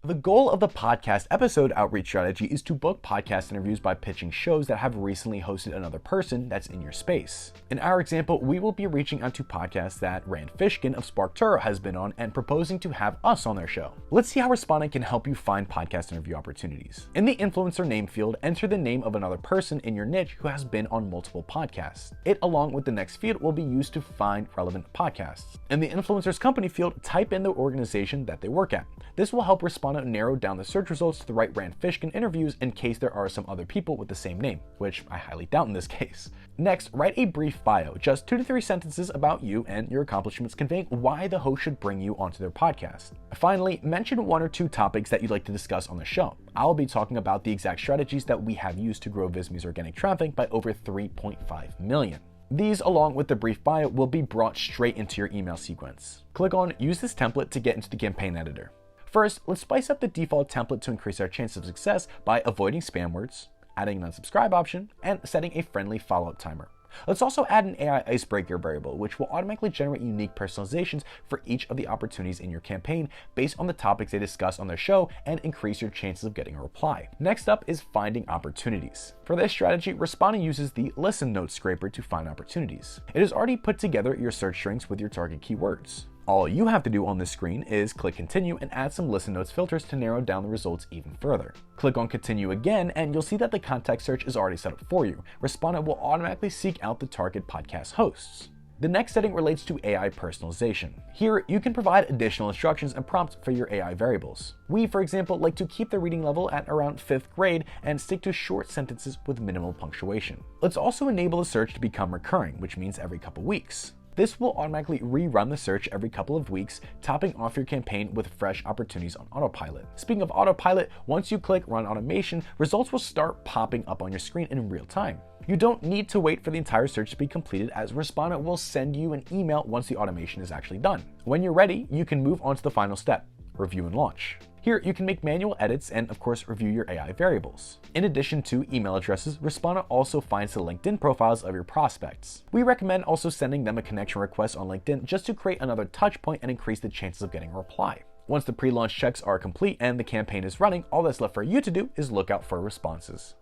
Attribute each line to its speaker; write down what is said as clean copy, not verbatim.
Speaker 1: The goal of the podcast episode outreach strategy is to book podcast interviews by pitching shows that have recently hosted another person that's in your space. In our example, we will be reaching out to podcasts that Rand Fishkin of Spark Turo has been on and proposing to have us on their show. Let's see how Respona can help you find podcast interview opportunities. In the influencer name field, enter the name of another person in your niche who has been on multiple podcasts. It, along with the next field, will be used to find relevant podcasts. In the influencer's company field, type in the organization that they work at. This will help Respona narrow down the search results to the right Rand Fishkin interviews in case there are some other people with the same name, which I highly doubt in this case. Next, write a brief bio, just 2 to 3 sentences about you and your accomplishments conveying why the host should bring you onto their podcast. Finally, mention 1 or 2 topics that you'd like to discuss on the show. I'll be talking about the exact strategies that we have used to grow Visme's organic traffic by over 3.5 million. These, along with the brief bio, will be brought straight into your email sequence. Click on Use this template to get into the campaign editor. First, let's spice up the default template to increase our chance of success by avoiding spam words, adding an unsubscribe option, and setting a friendly follow-up timer. Let's also add an AI icebreaker variable, which will automatically generate unique personalizations for each of the opportunities in your campaign based on the topics they discuss on their show and increase your chances of getting a reply. Next up is finding opportunities. For this strategy, Respona uses the Listen Notes scraper to find opportunities. It has already put together your search strings with your target keywords. All you have to do on this screen is click Continue and add some Listen Notes filters to narrow down the results even further. Click on Continue again and you'll see that the contact search is already set up for you. Respona will automatically seek out the target podcast hosts. The next setting relates to AI personalization. Here, you can provide additional instructions and prompts for your AI variables. We, for example, like to keep the reading level at around 5th grade and stick to short sentences with minimal punctuation. Let's also enable the search to become recurring, which means every couple weeks. This will automatically rerun the search every couple of weeks, topping off your campaign with fresh opportunities on autopilot. Speaking of autopilot, once you click Run Automation, results will start popping up on your screen in real time. You don't need to wait for the entire search to be completed, as Respona will send you an email once the automation is actually done. When you're ready, you can move on to the final step, review and launch. Here, you can make manual edits and, of course, review your AI variables. In addition to email addresses, Respona also finds the LinkedIn profiles of your prospects. We recommend also sending them a connection request on LinkedIn just to create another touch point and increase the chances of getting a reply. Once the pre-launch checks are complete and the campaign is running, all that's left for you to do is look out for responses.